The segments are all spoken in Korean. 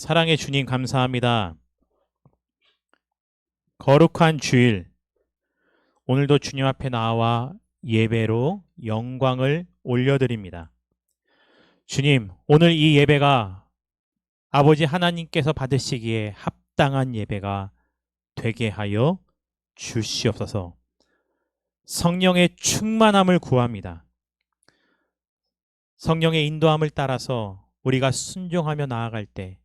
사랑의 주님 감사합니다. 거룩한 주일, 오늘도 주님 앞에 나와 예배로 영광을 올려드립니다. 주님, 오늘 이 예배가 아버지 하나님께서 받으시기에 합당한 예배가 되게 하여 주시옵소서. 성령의 충만함을 구합니다. 성령의 인도함을 따라서 우리가 순종하며 나아갈 때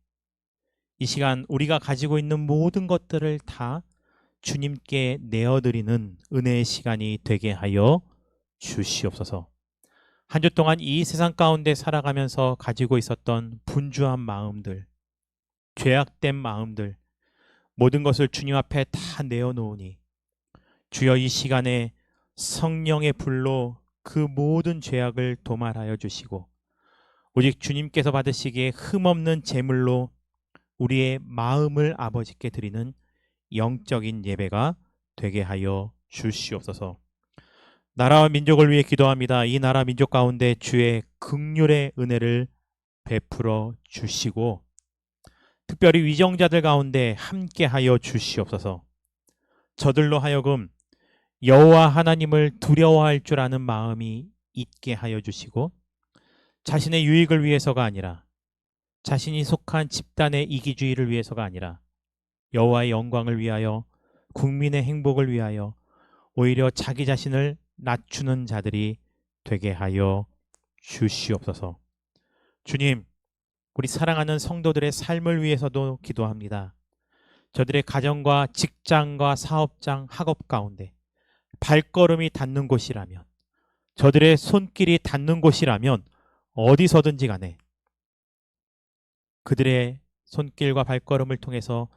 이 시간 우리가 가지고 있는 모든 것들을 다 주님께 내어드리는 은혜의 시간이 되게 하여 주시옵소서. 한 주 동안 이 세상 가운데 살아가면서 가지고 있었던 분주한 마음들, 죄악된 마음들, 모든 것을 주님 앞에 다 내어놓으니 주여 이 시간에 성령의 불로 그 모든 죄악을 도말하여 주시고 오직 주님께서 받으시기에 흠없는 제물로 우리의 마음을 아버지께 드리는 영적인 예배가 되게 하여 주시옵소서. 나라와 민족을 위해 기도합니다. 이 나라 민족 가운데 주의 긍휼의 은혜를 베풀어 주시고 특별히 위정자들 가운데 함께 하여 주시옵소서. 저들로 하여금 여호와 하나님을 두려워할 줄 아는 마음이 있게 하여 주시고 자신의 유익을 위해서가 아니라 자신이 속한 집단의 이기주의를 위해서가 아니라 여호와의 영광을 위하여 국민의 행복을 위하여 오히려 자기 자신을 낮추는 자들이 되게 하여 주시옵소서. 주님, 우리 사랑하는 성도들의 삶을 위해서도 기도합니다. 저들의 가정과 직장과 사업장, 학업 가운데 발걸음이 닿는 곳이라면, 저들의 손길이 닿는 곳이라면 어디서든지 간에 그들의 손길과 발걸음을 통해서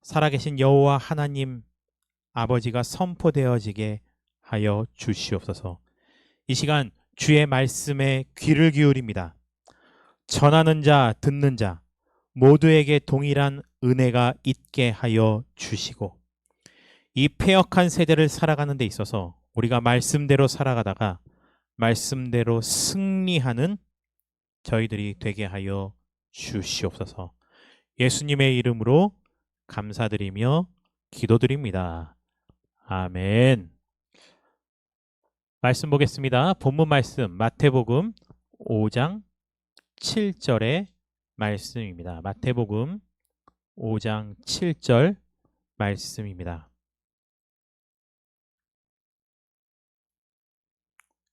살아계신 여호와 하나님 아버지가 선포되어지게 하여 주시옵소서. 이 시간 주의 말씀에 귀를 기울입니다. 전하는 자, 듣는 자 모두에게 동일한 은혜가 있게 하여 주시고 이 패역한 세대를 살아가는 데 있어서 우리가 말씀대로 살아가다가 말씀대로 승리하는 저희들이 되게 하여 주시옵소서. 예수님의 이름으로 감사드리며 기도드립니다. 아멘. 말씀 보겠습니다. 본문 말씀 마태복음 5장 7절의 말씀입니다. 마태복음 5장 7절 말씀입니다.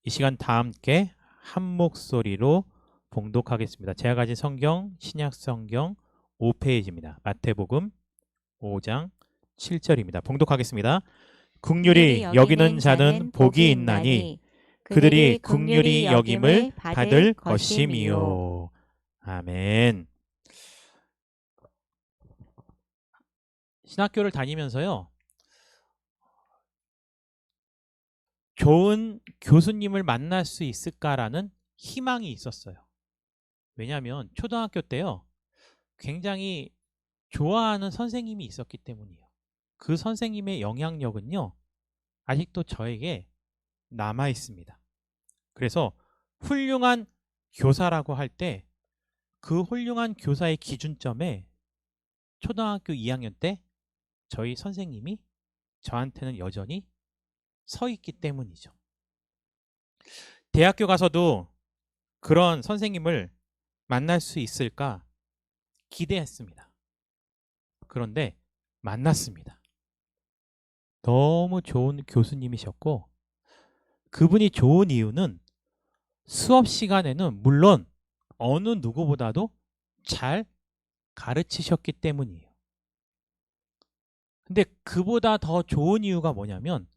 이 시간 다 함께 한 목소리로 봉독하겠습니다. 제가 가진 성경 신약성경 5페이지입니다. 마태복음 5장 7절입니다. 봉독하겠습니다. 긍휼히 여기는 자는 복이 있나니 그들이 긍휼히 여김을 받을 것임이요. 아멘. 신학교를 다니면서요. 좋은 교수님을 만날 수 있을까라는 희망이 있었어요. 왜냐하면 초등학교 때요. 굉장히 좋아하는 선생님이 있었기 때문이에요. 그 선생님의 영향력은요. 아직도 저에게 남아 있습니다. 그래서 훌륭한 교사라고 할 때 그 훌륭한 교사의 기준점에 초등학교 2학년 때 저희 선생님이 저한테는 여전히 서 있기 때문이죠. 대학교 가서도 그런 선생님을 만날 수 있을까 기대했습니다. 그런데 만났습니다. 너무 좋은 교수님이셨고 그분이 좋은 이유는 수업 시간에는 물론 어느 누구보다도 잘 가르치셨기 때문이에요. 근데 그보다 더 좋은 이유가 뭐냐면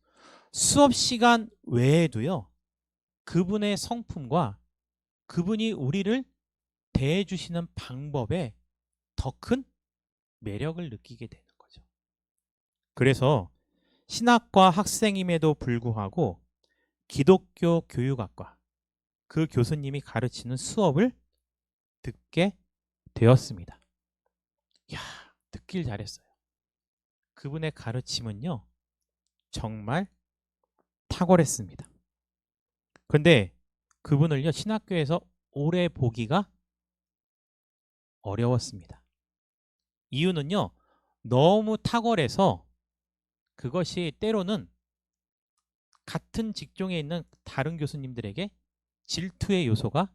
수업 시간 외에도요. 그분의 성품과 그분이 우리를 대해주시는 방법에 더 큰 매력을 느끼게 되는 거죠. 그래서 신학과 학생임에도 불구하고 기독교 교육학과 그 교수님이 가르치는 수업을 듣게 되었습니다. 이야, 듣길 잘했어요. 그분의 가르침은요. 정말 탁월했습니다. 근데 그분을요. 신학교에서 오래 보기가 어려웠습니다. 이유는요, 너무 탁월해서 그것이 때로는 같은 직종에 있는 다른 교수님들에게 질투의 요소가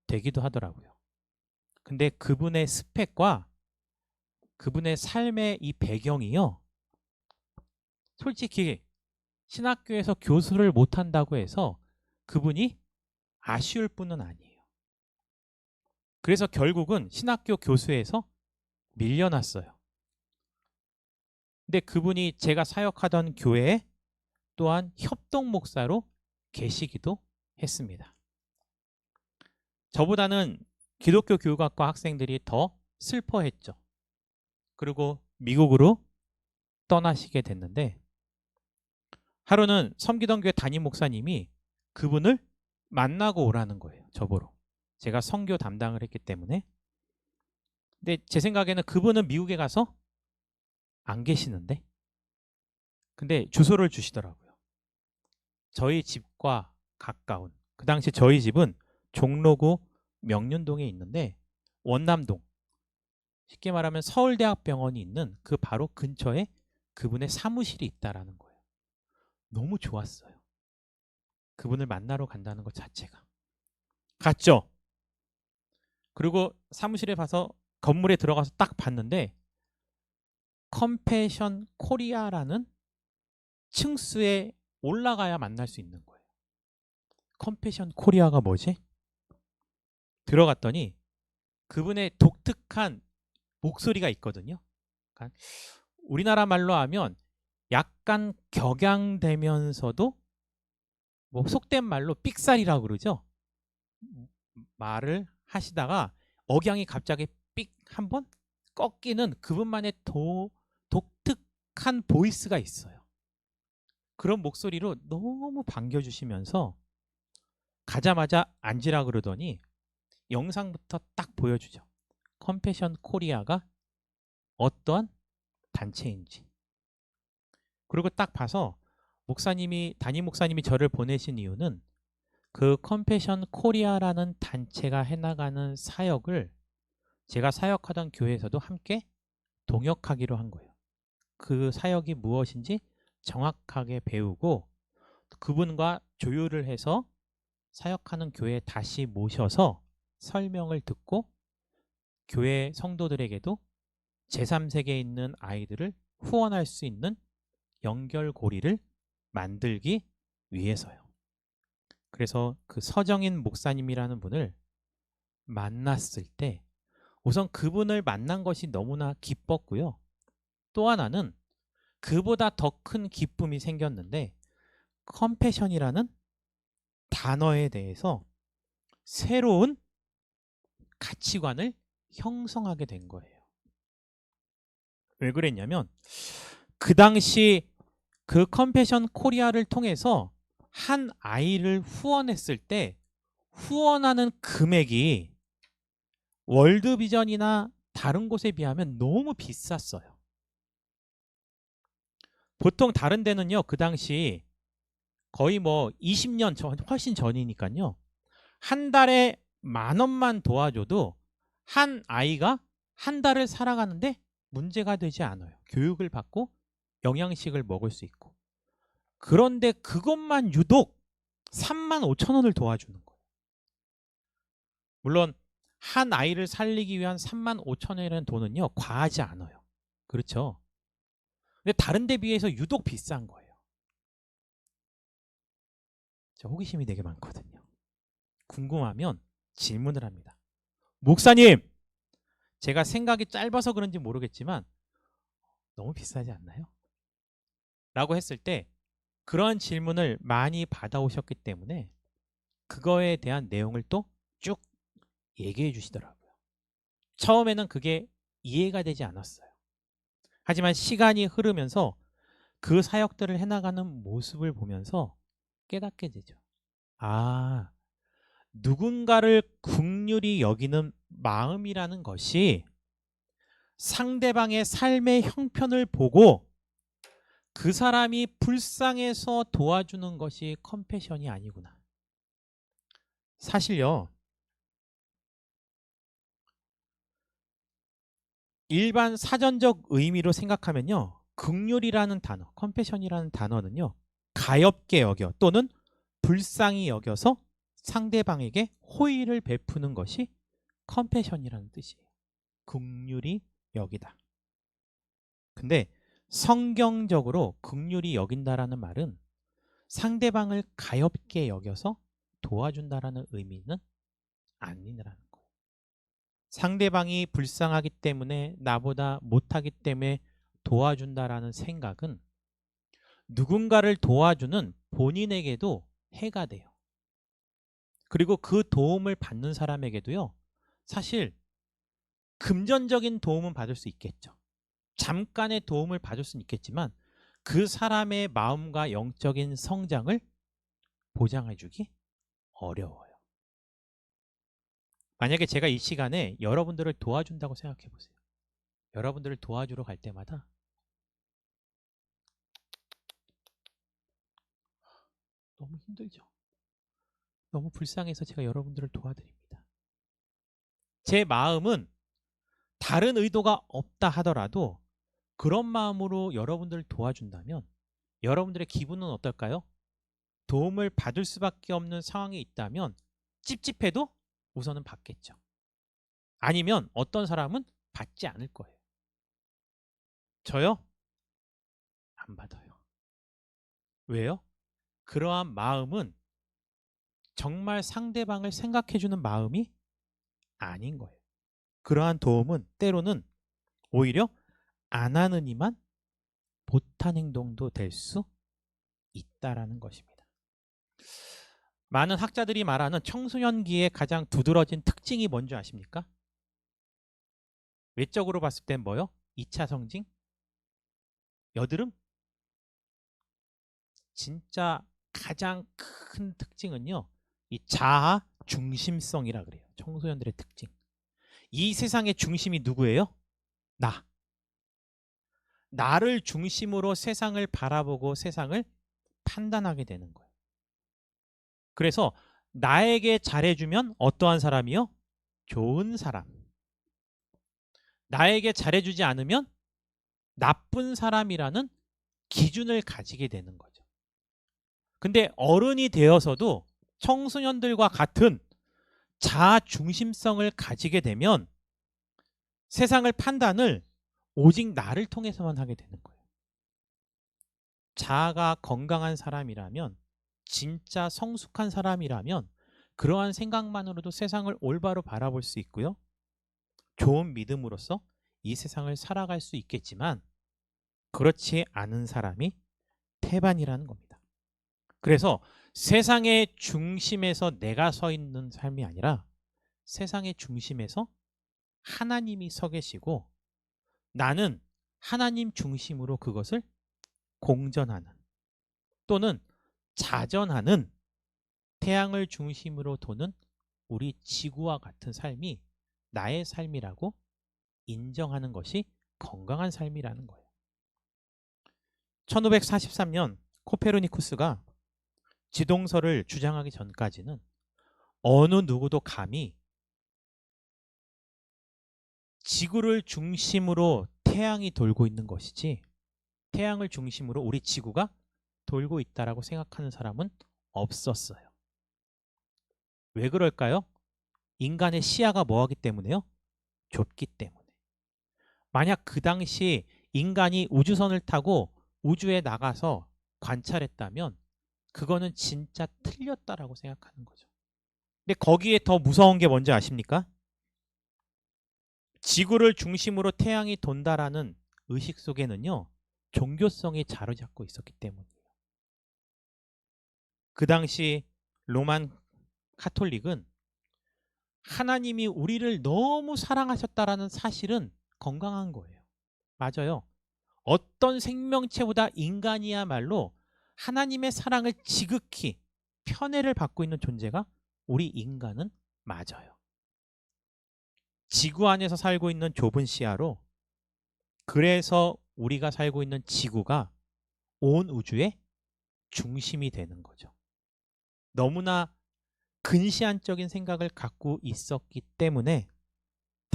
되기도 하더라고요. 근데 그분의 스펙과 그분의 삶의 이 배경이요, 솔직히 신학교에서 교수를 못한다고 해서 그분이 아쉬울 뿐은 아니에요. 그래서 결국은 신학교 교수에서 밀려났어요. 근데 그분이 제가 사역하던 교회에 또한 협동 목사로 계시기도 했습니다. 저보다는 기독교 교육학과 학생들이 더 슬퍼했죠. 그리고 미국으로 떠나시게 됐는데, 하루는 섬기던 교회 담임 목사님이 그분을 만나고 오라는 거예요. 저보러. 제가 선교 담당을 했기 때문에. 근데 제 생각에는 그분은 미국에 가서 안 계시는데, 근데 주소를 주시더라고요. 저희 집과 가까운, 그 당시 저희 집은 종로구 명륜동에 있는데, 원남동, 쉽게 말하면 서울대학병원이 있는 그 바로 근처에 그분의 사무실이 있다라는 거예요. 너무 좋았어요. 그분을 만나러 간다는 것 자체가. 갔죠. 그리고 사무실에 가서 건물에 들어가서 딱 봤는데, 컴패션 코리아라는 층수에 올라가야 만날 수 있는 거예요. 컴패션 코리아가 뭐지? 들어갔더니 그분의 독특한 목소리가 있거든요. 그러니까 우리나라 말로 하면 약간 격양되면서도 뭐 속된 말로 삑살이라고 그러죠. 말을 하시다가 억양이 갑자기 삑 한번 꺾이는 그분만의 독특한 보이스가 있어요. 그런 목소리로 너무 반겨주시면서 가자마자 앉으라 그러더니 영상부터 딱 보여주죠. 컴패션 코리아가 어떠한 단체인지. 그리고 딱 봐서 담임 목사님이 저를 보내신 이유는 그 컴패션 코리아라는 단체가 해나가는 사역을 제가 사역하던 교회에서도 함께 동역하기로 한 거예요. 그 사역이 무엇인지 정확하게 배우고 그분과 조율을 해서 사역하는 교회에 다시 모셔서 설명을 듣고 교회 성도들에게도 제3세계에 있는 아이들을 후원할 수 있는 연결고리를 만들기 위해서요. 그래서 그 서정인 목사님이라는 분을 만났을 때 우선 그분을 만난 것이 너무나 기뻤고요. 또 하나는 그보다 더 큰 기쁨이 생겼는데, 컴패션이라는 단어에 대해서 새로운 가치관을 형성하게 된 거예요. 왜 그랬냐면 그 당시 그 컴패션 코리아를 통해서 한 아이를 후원했을 때 후원하는 금액이 월드비전이나 다른 곳에 비하면 너무 비쌌어요. 보통 다른 데는요, 그 당시 거의 뭐 20년 전, 훨씬 전이니까요. 한 달에 10,000원만 도와줘도 한 아이가 한 달을 살아가는데 문제가 되지 않아요. 교육을 받고 영양식을 먹을 수 있고. 그런데 그것만 유독 35,000원을 도와주는 거예요. 물론 한 아이를 살리기 위한 35,000원이라는 돈은요, 과하지 않아요. 그렇죠? 근데 다른 데 비해서 유독 비싼 거예요. 호기심이 되게 많거든요. 궁금하면 질문을 합니다. 목사님, 제가 생각이 짧아서 그런지 모르겠지만 너무 비싸지 않나요? 라고 했을 때 그런 질문을 많이 받아오셨기 때문에 그거에 대한 내용을 또 쭉 얘기해 주시더라고요. 처음에는 그게 이해가 되지 않았어요. 하지만 시간이 흐르면서 그 사역들을 해나가는 모습을 보면서 깨닫게 되죠. 아, 누군가를 긍휼히 여기는 마음이라는 것이 상대방의 삶의 형편을 보고 그 사람이 불쌍해서 도와주는 것이 컴패션이 아니구나. 사실요, 일반 사전적 의미로 생각하면요. 긍휼이라는 단어, 컴패션이라는 단어는요. 가엾게 여겨 또는 불쌍히 여겨서 상대방에게 호의를 베푸는 것이 컴패션이라는 뜻이에요. 긍휼히 여기다. 근데 성경적으로 긍휼히 여긴다라는 말은 상대방을 가엾게 여겨서 도와준다라는 의미는 아니라는 거예요. 상대방이 불쌍하기 때문에 나보다 못하기 때문에 도와준다라는 생각은 누군가를 도와주는 본인에게도 해가 돼요. 그리고 그 도움을 받는 사람에게도요. 사실 금전적인 도움은 받을 수 있겠죠. 잠깐의 도움을 받을 수는 있겠지만 그 사람의 마음과 영적인 성장을 보장해주기 어려워요. 만약에 제가 이 시간에 여러분들을 도와준다고 생각해 보세요. 여러분들을 도와주러 갈 때마다 너무 힘들죠. 너무 불쌍해서 제가 여러분들을 도와드립니다. 제 마음은 다른 의도가 없다 하더라도 그런 마음으로 여러분들을 도와준다면 여러분들의 기분은 어떨까요? 도움을 받을 수밖에 없는 상황이 있다면 찝찝해도 우선은 받겠죠. 아니면 어떤 사람은 받지 않을 거예요. 저요? 안 받아요. 왜요? 그러한 마음은 정말 상대방을 생각해주는 마음이 아닌 거예요. 그러한 도움은 때로는 오히려 안 하는 이만 못한 행동도 될 수 있다라는 것입니다. 많은 학자들이 말하는 청소년기의 가장 두드러진 특징이 뭔지 아십니까? 외적으로 봤을 땐 뭐요? 2차 성징? 여드름? 진짜 가장 큰 특징은요. 이 자아 중심성이라 그래요. 청소년들의 특징. 이 세상의 중심이 누구예요? 나. 나를 중심으로 세상을 바라보고 세상을 판단하게 되는 거예요. 그래서 나에게 잘해주면 어떠한 사람이요? 좋은 사람. 나에게 잘해주지 않으면 나쁜 사람이라는 기준을 가지게 되는 거죠. 근데 어른이 되어서도 청소년들과 같은 자아 중심성을 가지게 되면 세상을 판단을 오직 나를 통해서만 하게 되는 거예요. 자아가 건강한 사람이라면, 진짜 성숙한 사람이라면 그러한 생각만으로도 세상을 올바로 바라볼 수 있고요. 좋은 믿음으로써 이 세상을 살아갈 수 있겠지만 그렇지 않은 사람이 태반이라는 겁니다. 그래서 세상의 중심에서 내가 서 있는 삶이 아니라 세상의 중심에서 하나님이 서 계시고 나는 하나님 중심으로 그것을 공전하는 또는 자전하는 태양을 중심으로 도는 우리 지구와 같은 삶이 나의 삶이라고 인정하는 것이 건강한 삶이라는 거예요. 1543년 코페르니쿠스가 지동설을 주장하기 전까지는 어느 누구도 감히 지구를 중심으로 태양이 돌고 있는 것이지 태양을 중심으로 우리 지구가 돌고 있다라고 생각하는 사람은 없었어요. 왜 그럴까요? 인간의 시야가 뭐하기 때문에요? 좁기 때문에. 만약 그 당시 인간이 우주선을 타고 우주에 나가서 관찰했다면 그거는 진짜 틀렸다라고 생각하는 거죠. 근데 거기에 더 무서운 게 뭔지 아십니까? 지구를 중심으로 태양이 돈다라는 의식 속에는요. 종교성이 자리 잡고 있었기 때문이에요. 그 당시 로만 카톨릭은 하나님이 우리를 너무 사랑하셨다라는 사실은 건강한 거예요. 맞아요. 어떤 생명체보다 인간이야말로 하나님의 사랑을 지극히 편애를 받고 있는 존재가 우리 인간은 맞아요. 지구 안에서 살고 있는 좁은 시야로 그래서 우리가 살고 있는 지구가 온 우주의 중심이 되는 거죠. 너무나 근시안적인 생각을 갖고 있었기 때문에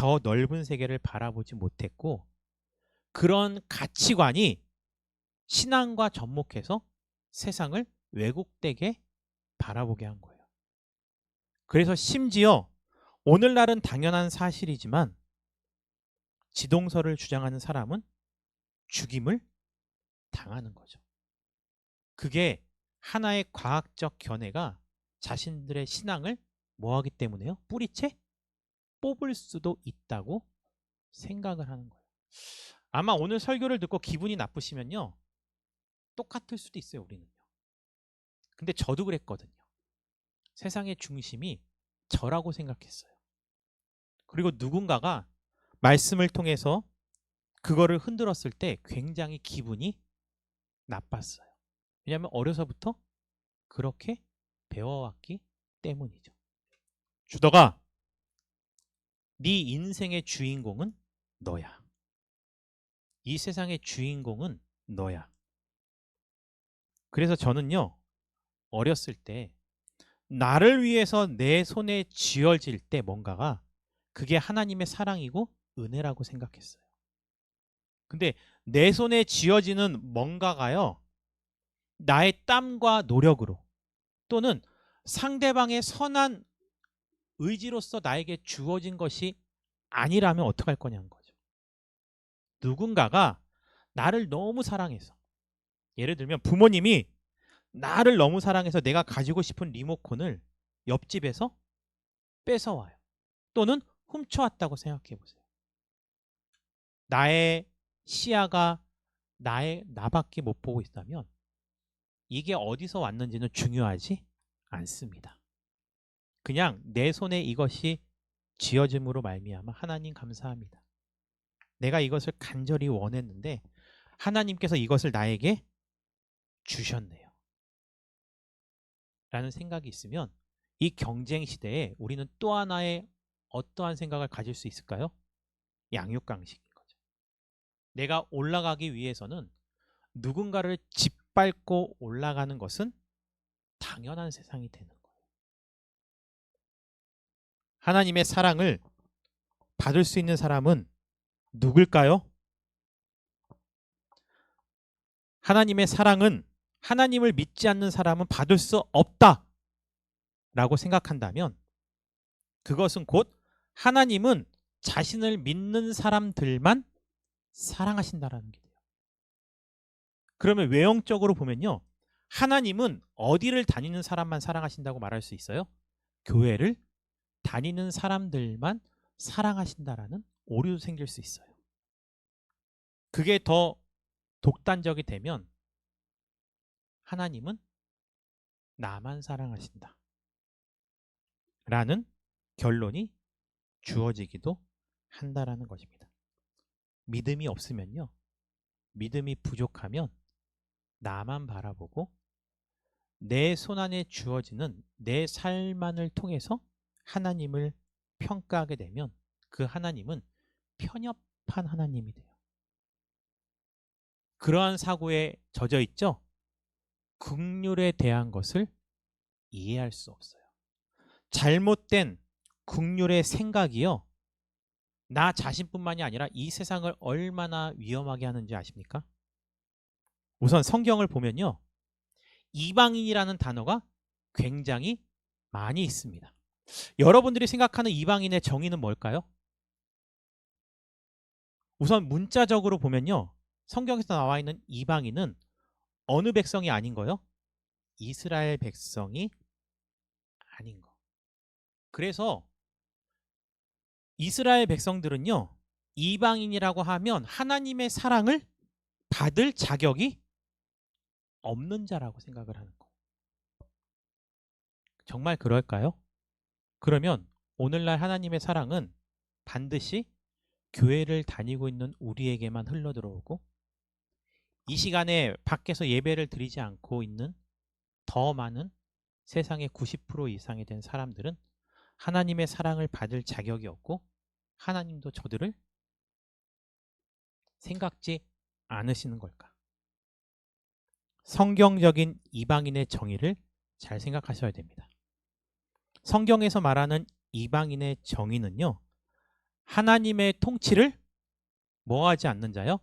더 넓은 세계를 바라보지 못했고 그런 가치관이 신앙과 접목해서 세상을 왜곡되게 바라보게 한 거예요. 그래서 심지어 오늘날은 당연한 사실이지만 지동설을 주장하는 사람은 죽임을 당하는 거죠. 그게 하나의 과학적 견해가 자신들의 신앙을 뭐하기 때문에요? 뿌리채 뽑을 수도 있다고 생각을 하는 거예요. 아마 오늘 설교를 듣고 기분이 나쁘시면요. 똑같을 수도 있어요, 우리는요. 근데 저도 그랬거든요. 세상의 중심이 저라고 생각했어요. 그리고 누군가가 말씀을 통해서 그거를 흔들었을 때 굉장히 기분이 나빴어요. 왜냐하면 어려서부터 그렇게 배워왔기 때문이죠. 주더가 네 인생의 주인공은 너야. 이 세상의 주인공은 너야. 그래서 저는요. 어렸을 때 나를 위해서 내 손에 쥐어질 때 뭔가가 그게 하나님의 사랑이고 은혜라고 생각했어요. 근데 내 손에 쥐어지는 뭔가가요. 나의 땀과 노력으로 또는 상대방의 선한 의지로서 나에게 주어진 것이 아니라면 어떡할 거냐는 거죠. 누군가가 나를 너무 사랑해서 예를 들면 부모님이 나를 너무 사랑해서 내가 가지고 싶은 리모컨을 옆집에서 뺏어와요. 또는 훔쳐왔다고 생각해 보세요. 나의 시야가 나밖에 못 보고 있다면 이게 어디서 왔는지는 중요하지 않습니다. 그냥 내 손에 이것이 쥐어짐으로 말미암아 하나님 감사합니다. 내가 이것을 간절히 원했는데 하나님께서 이것을 나에게 주셨네요. 라는 생각이 있으면 이 경쟁 시대에 우리는 또 하나의 어떠한 생각을 가질 수 있을까요? 양육강식인 거죠. 내가 올라가기 위해서는 누군가를 짓밟고 올라가는 것은 당연한 세상이 되는 거예요. 하나님의 사랑을 받을 수 있는 사람은 누굴까요? 하나님의 사랑은 하나님을 믿지 않는 사람은 받을 수 없다 라고 생각한다면 그것은 곧 하나님은 자신을 믿는 사람들만 사랑하신다라는 게 돼요. 그러면 외형적으로 보면요. 하나님은 어디를 다니는 사람만 사랑하신다고 말할 수 있어요? 교회를 다니는 사람들만 사랑하신다라는 오류도 생길 수 있어요. 그게 더 독단적이 되면 하나님은 나만 사랑하신다 라는 결론이 주어지기도 한다라는 것입니다. 믿음이 없으면요. 믿음이 부족하면 나만 바라보고 내 손안에 주어지는 내 삶만을 통해서 하나님을 평가하게 되면 그 하나님은 편협한 하나님이 돼요. 그러한 사고에 젖어 있죠. 긍휼에 대한 것을 이해할 수 없어요. 잘못된 긍휼의 생각이요. 나 자신뿐만이 아니라 이 세상을 얼마나 위험하게 하는지 아십니까? 우선 성경을 보면요. 이방인이라는 단어가 굉장히 많이 있습니다. 여러분들이 생각하는 이방인의 정의는 뭘까요? 우선 문자적으로 보면요. 성경에서 나와 있는 이방인은 어느 백성이 아닌 거요? 이스라엘 백성이 아닌 거. 그래서 이스라엘 백성들은요. 이방인이라고 하면 하나님의 사랑을 받을 자격이 없는 자라고 생각을 하는 거. 정말 그럴까요? 그러면 오늘날 하나님의 사랑은 반드시 교회를 다니고 있는 우리에게만 흘러들어오고 이 시간에 밖에서 예배를 드리지 않고 있는 더 많은 세상의 90% 이상이 된 사람들은 하나님의 사랑을 받을 자격이 없고 하나님도 저들을 생각지 않으시는 걸까? 성경적인 이방인의 정의를 잘 생각하셔야 됩니다. 성경에서 말하는 이방인의 정의는요. 하나님의 통치를 뭐하지 않는 자요?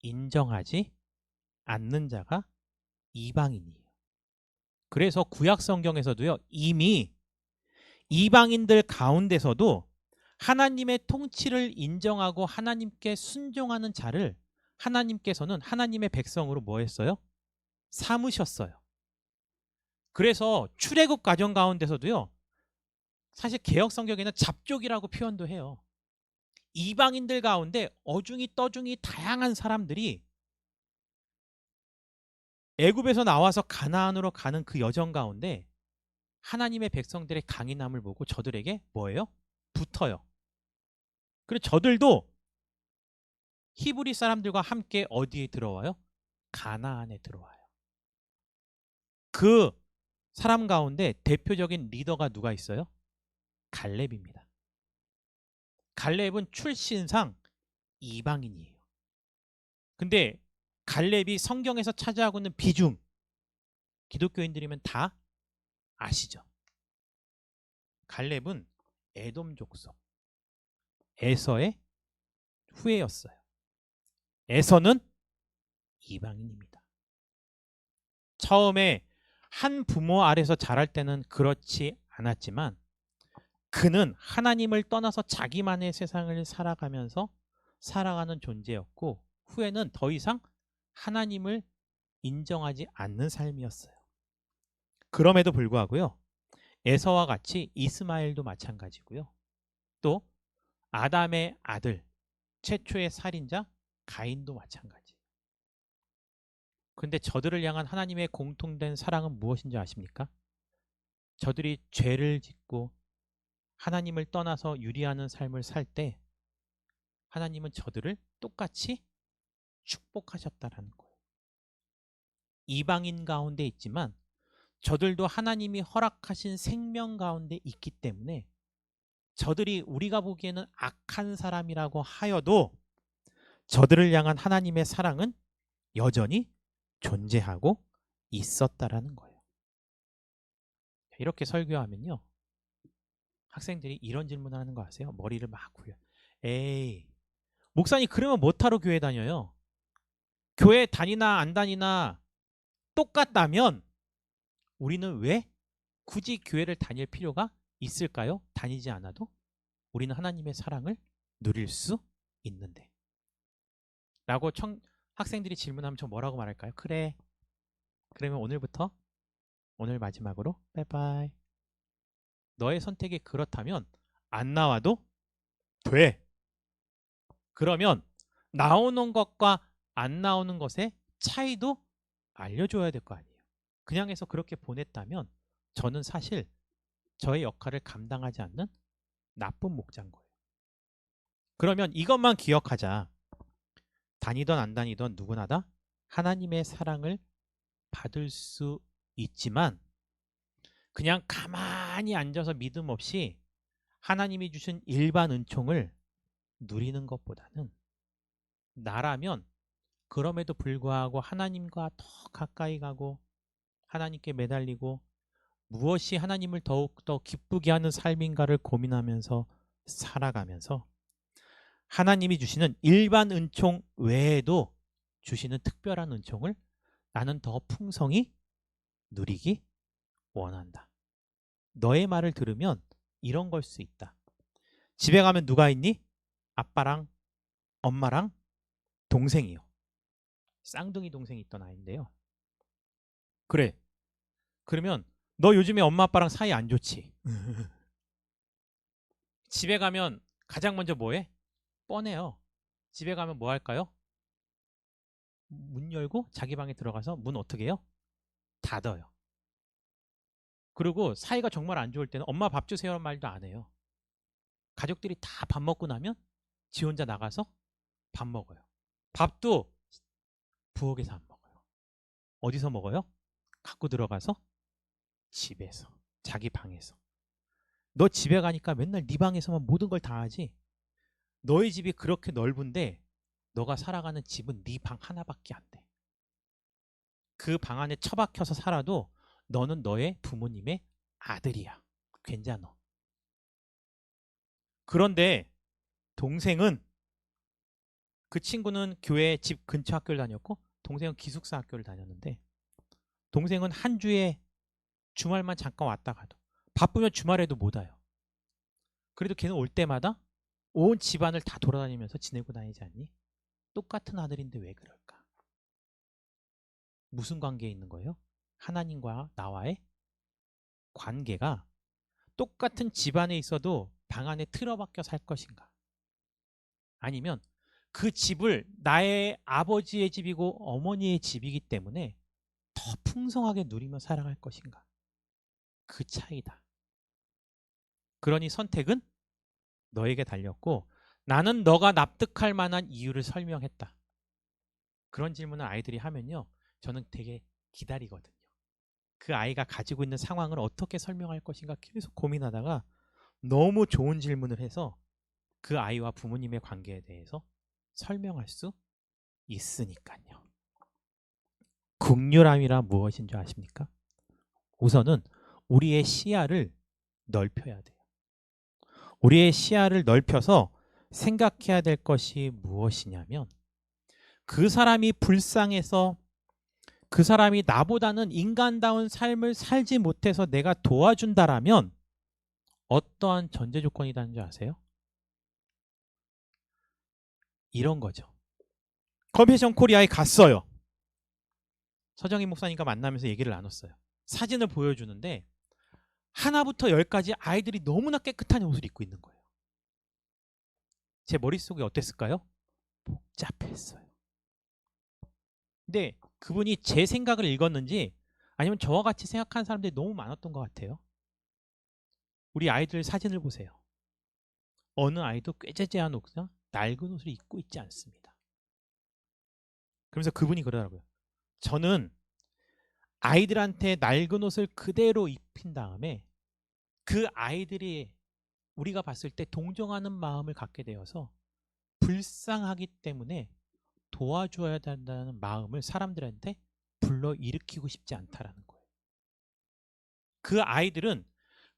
인정하지 않는 자가 이방인이에요. 그래서 구약 성경에서도요, 이미 이방인들 가운데서도 하나님의 통치를 인정하고 하나님께 순종하는 자를 하나님께서는 하나님의 백성으로 뭐 했어요? 삼으셨어요. 그래서 출애굽 과정 가운데서도요, 사실 개역 성경에는 잡족이라고 표현도 해요. 이방인들 가운데 어중이 떠중이 다양한 사람들이 애굽에서 나와서 가나안으로 가는 그 여정 가운데 하나님의 백성들의 강인함을 보고 저들에게 뭐예요? 붙어요. 그리고 저들도 히브리 사람들과 함께 어디에 들어와요? 가나안에 들어와요. 그 사람 가운데 대표적인 리더가 누가 있어요? 갈렙입니다. 갈렙은 출신상 이방인이에요. 근데 갈렙이 성경에서 차지하고 있는 비중, 기독교인들이면 다 아시죠? 갈렙은 에돔 족속 에서의 후예였어요. 에서는 이방인입니다. 처음에 한 부모 아래서 자랄 때는 그렇지 않았지만 그는 하나님을 떠나서 자기만의 세상을 살아가면서 살아가는 존재였고 후에는 더 이상 하나님을 인정하지 않는 삶이었어요. 그럼에도 불구하고요, 에서와 같이 이스마엘도 마찬가지고요. 또 아담의 아들, 최초의 살인자 가인도 마찬가지. 그런데 저들을 향한 하나님의 공통된 사랑은 무엇인지 아십니까? 저들이 죄를 짓고 하나님을 떠나서 유리하는 삶을 살 때 하나님은 저들을 똑같이 축복하셨다라는 거예요. 이방인 가운데 있지만 저들도 하나님이 허락하신 생명 가운데 있기 때문에 저들이 우리가 보기에는 악한 사람이라고 하여도 저들을 향한 하나님의 사랑은 여전히 존재하고 있었다라는 거예요. 이렇게 설교하면요, 학생들이 이런 질문을 하는 거 아세요? 머리를 막 굴려. 에이, 목사님 그러면 뭐하러 교회 다녀요? 교회 다니나 안 다니나 똑같다면 우리는 왜 굳이 교회를 다닐 필요가 있을까요? 다니지 않아도 우리는 하나님의 사랑을 누릴 수 있는데 라고 학생들이 질문하면 저 뭐라고 말할까요? 그래, 그러면 오늘부터 오늘 마지막으로 빠이빠이. 너의 선택이 그렇다면 안 나와도 돼. 그러면 나오는 것과 안 나오는 것의 차이도 알려줘야 될 거 아니에요. 그냥 해서 그렇게 보냈다면 저는 사실 저의 역할을 감당하지 않는 나쁜 목자인 거예요. 그러면 이것만 기억하자. 다니던 안 다니던 누구나 다 하나님의 사랑을 받을 수 있지만 그냥 가만히 앉아서 믿음 없이 하나님이 주신 일반 은총을 누리는 것보다는 나라면 그럼에도 불구하고 하나님과 더 가까이 가고 하나님께 매달리고 무엇이 하나님을 더욱더 기쁘게 하는 삶인가를 고민하면서 살아가면서 하나님이 주시는 일반 은총 외에도 주시는 특별한 은총을 나는 더 풍성히 누리기 원한다. 너의 말을 들으면 이런 걸 수 있다. 집에 가면 누가 있니? 아빠랑 엄마랑 동생이요. 쌍둥이 동생이 있던 아이인데요. 그래. 그러면 너 요즘에 엄마 아빠랑 사이 안 좋지? 집에 가면 가장 먼저 뭐 해? 뻔해요. 집에 가면 뭐 할까요? 문 열고 자기 방에 들어가서 문 어떻게 해요? 닫아요. 그리고 사이가 정말 안 좋을 때는 엄마 밥 주세요라는 말도 안 해요. 가족들이 다 밥 먹고 나면 지 혼자 나가서 밥 먹어요. 밥도 부엌에서 안 먹어요. 어디서 먹어요? 갖고 들어가서 집에서, 자기 방에서. 너 집에 가니까 맨날 네 방에서만 모든 걸 다 하지. 너의 집이 그렇게 넓은데 너가 살아가는 집은 네 방 하나밖에 안 돼. 그 방 안에 처박혀서 살아도 너는 너의 부모님의 아들이야. 괜찮아. 그런데 동생은 그 친구는 교회 집 근처 학교를 다녔고 동생은 기숙사 학교를 다녔는데 동생은 한 주에 주말만 잠깐 왔다 가도 바쁘면 주말에도 못 와요. 그래도 걔는 올 때마다 온 집안을 다 돌아다니면서 지내고 다니지 않니? 똑같은 아들인데 왜 그럴까? 무슨 관계에 있는 거예요? 하나님과 나와의 관계가 똑같은 집안에 있어도 방 안에 틀어박혀 살 것인가? 아니면 그 집을 나의 아버지의 집이고 어머니의 집이기 때문에 더 풍성하게 누리며 살아갈 것인가? 그 차이다. 그러니 선택은 너에게 달렸고 나는 너가 납득할 만한 이유를 설명했다. 그런 질문을 아이들이 하면요. 저는 되게 기다리거든요. 그 아이가 가지고 있는 상황을 어떻게 설명할 것인가 계속 고민하다가 너무 좋은 질문을 해서 그 아이와 부모님의 관계에 대해서 설명할 수 있으니까요. 국률함이란 무엇인 줄 아십니까? 우선은 우리의 시야를 넓혀야 돼요. 우리의 시야를 넓혀서 생각해야 될 것이 무엇이냐면 그 사람이 불쌍해서 그 사람이 나보다는 인간다운 삶을 살지 못해서 내가 도와준다라면 어떠한 전제 조건이라는 줄 아세요? 이런 거죠. 컴패션 코리아에 갔어요. 서정희 목사님과 만나면서 얘기를 나눴어요. 사진을 보여주는데 하나부터 열까지 아이들이 너무나 깨끗한 옷을 입고 있는 거예요. 제 머릿속에 어땠을까요? 복잡했어요. 근데 그분이 제 생각을 읽었는지 아니면 저와 같이 생각하는 사람들이 너무 많았던 것 같아요. 우리 아이들 사진을 보세요. 어느 아이도 꾀재재한 옷이나 낡은 옷을 입고 있지 않습니다. 그러면서 그분이 그러더라고요. 저는 아이들한테 낡은 옷을 그대로 입힌 다음에 그 아이들이 우리가 봤을 때 동정하는 마음을 갖게 되어서 불쌍하기 때문에 도와줘야 된다는 마음을 사람들한테 불러일으키고 싶지 않다라는 거예요. 그 아이들은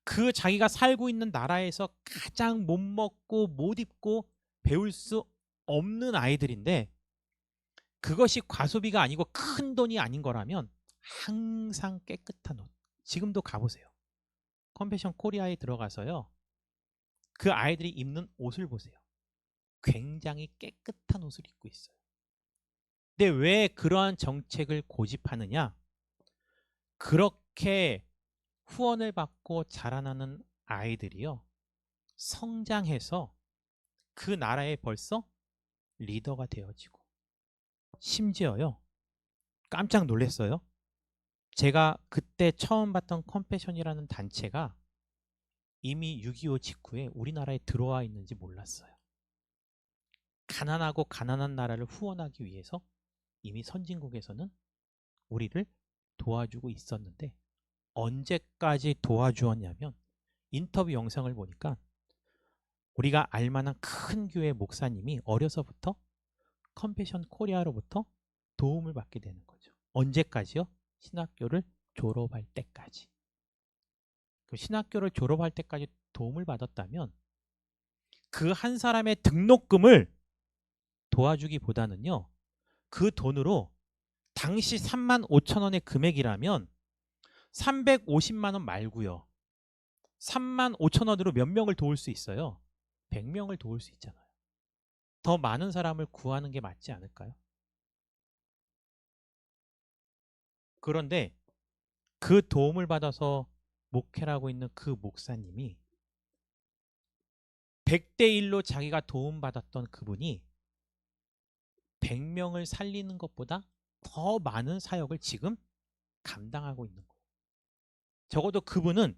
그 자기가 살고 있는 나라에서 가장 못 먹고 못 입고 배울 수 없는 아이들인데 그것이 과소비가 아니고 큰 돈이 아닌 거라면 항상 깨끗한 옷. 지금도 가보세요. 컴패션 코리아에 들어가서요. 그 아이들이 입는 옷을 보세요. 굉장히 깨끗한 옷을 입고 있어요. 근데 왜 그러한 정책을 고집하느냐? 그렇게 후원을 받고 자라나는 아이들이요. 성장해서 그 나라에 벌써 리더가 되어지고 심지어요. 깜짝 놀랐어요. 제가 그때 처음 봤던 컴패션이라는 단체가 이미 6.25 직후에 우리나라에 들어와 있는지 몰랐어요. 가난하고 가난한 나라를 후원하기 위해서 이미 선진국에서는 우리를 도와주고 있었는데 언제까지 도와주었냐면 인터뷰 영상을 보니까 우리가 알만한 큰 교회 목사님이 어려서부터 컴패션 코리아로부터 도움을 받게 되는 거죠. 언제까지요? 신학교를 졸업할 때까지. 그 신학교를 졸업할 때까지 도움을 받았다면 그 한 사람의 등록금을 도와주기보다는요. 그 돈으로 당시 35,000원의 금액이라면 350만 원 말고요. 35,000원으로 몇 명을 도울 수 있어요? 100명을 도울 수 있잖아요. 더 많은 사람을 구하는 게 맞지 않을까요? 그런데 그 도움을 받아서 목회를 하고 있는 그 목사님이 100대 1로 자기가 도움받았던 그분이 100명을 살리는 것보다 더 많은 사역을 지금 감당하고 있는 거예요. 적어도 그분은